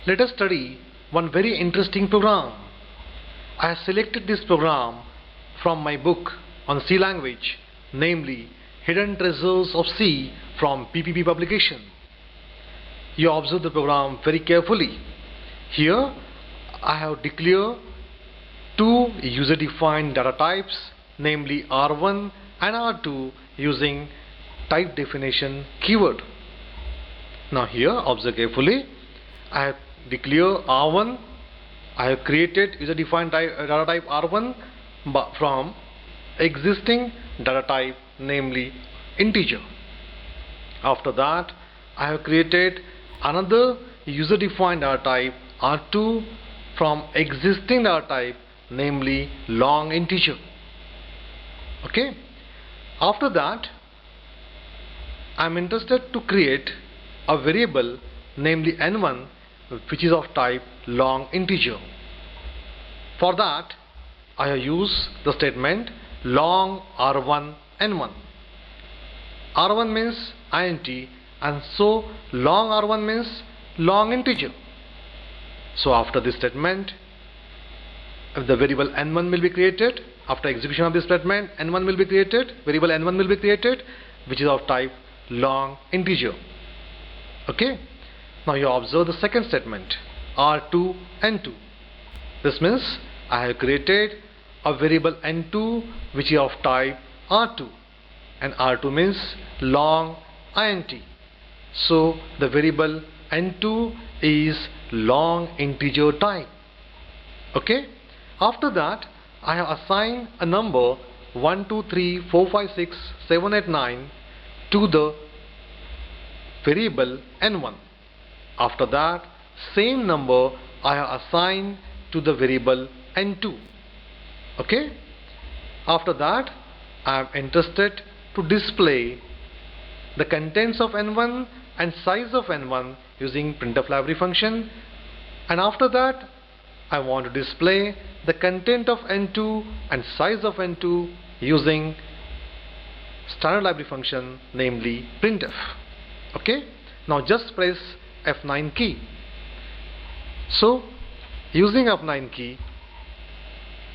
Let us study one very interesting program. I have selected this program from my book on C language, namely Hidden Treasures of C from PPP publication. You observe the program very carefully. Here I have declared two user-defined data types, namely R1 and R2, using type definition keyword. Now here observe carefully. I have declared R1. I have created user-defined data type R1 from existing data type, namely integer. After that, I have created another user-defined data type R2 from existing data type, namely long integer. Okay. After that, I am interested to create a variable, namely n1, which is of type long integer. For that, I have used the statement long r1 n1. R1 means int, and so long r1 means long integer. So after this statement, the variable n1 will be created. After execution of this statement, n1 will be created, variable n1 will be created, which is of type long integer. Okay. Now you observe the second statement, r2 n2. This means I have created a variable n2 which is of type r2, and r2 means long int. So the variable n2 is long integer type. Okay. After that, I have assigned a number 1 2 3 4 5 6 7 8 9 to the variable n1. After that, same number I have assigned to the variable n2. Okay. After that, I am interested to display the contents of n1 and size of n1 using printf library function, and after that I want to display the content of n2 and size of n2 using standard library function, namely printf. Okay. Now just press F9 key. So using F9 key,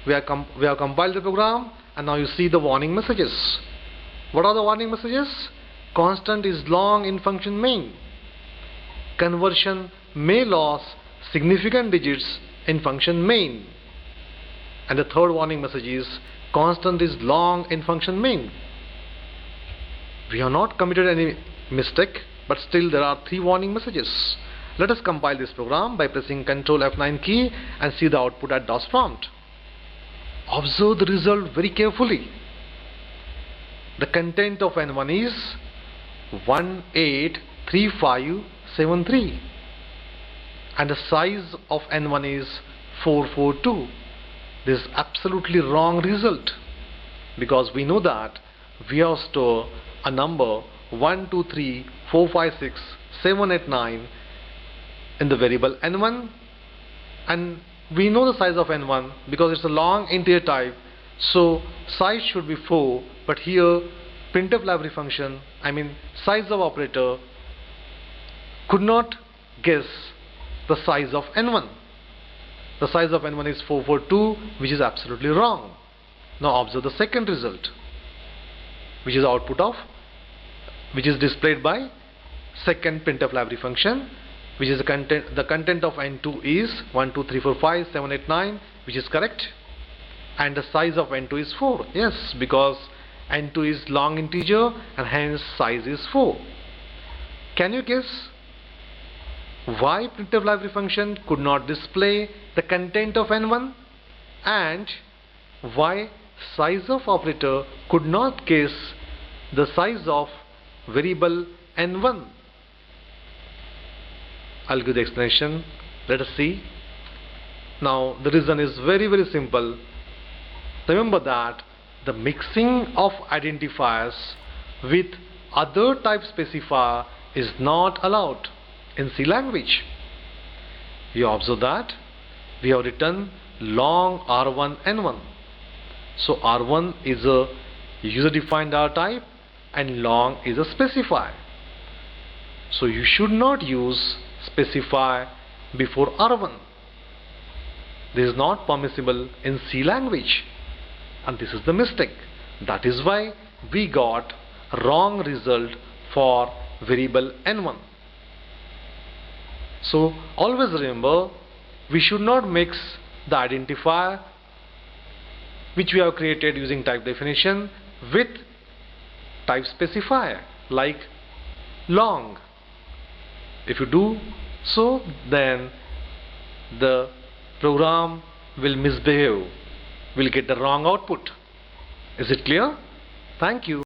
we have compiled the program, and now you see the warning messages. What are the warning messages? Constant is long in function main. Conversion may lose significant digits in function main. And the third warning message is constant is long in function main. We have not committed any mistake, but still there are three warning messages. Let us compile this program by pressing Ctrl F9 key and see the output at DOS prompt. Observe the result very carefully. The content of n1 is 183573, and the size of n1 is 442. This is absolutely wrong result, because we know that we have stored a number 1 2 3 4 5 6 7 8 9 in the variable n1, and we know the size of n1 because it's a long integer type, so size should be 4, but here printf library function, size of operator, could not guess the size of n1. The size of n1 is 442, which is absolutely wrong. Now observe the second result, which is output of, which is displayed by second printf library function, which is the content of n2 is 1 2 3 4 5 7 8 9, which is correct, and the size of n2 is 4. Yes, because n2 is long integer and hence size is 4. Can you guess why printf library function could not display the content of n1, and why size of operator could not guess the size of variable n1? I'll give the explanation. Let us see. Now the reason is very simple. Remember that the mixing of identifiers with other type specifier is not allowed in C language. You observe that we have written long r1 n1. So r1 is a user defined data type and long is a specifier. So you should not use specify before R1. This is not permissible in C language, and this is the mistake. That is why we got wrong result for variable n1. So always remember, we should not mix the identifier which we have created using type definition with type specifier like long. If you do so, then the program will misbehave, will get the wrong output. Is it clear? Thank you.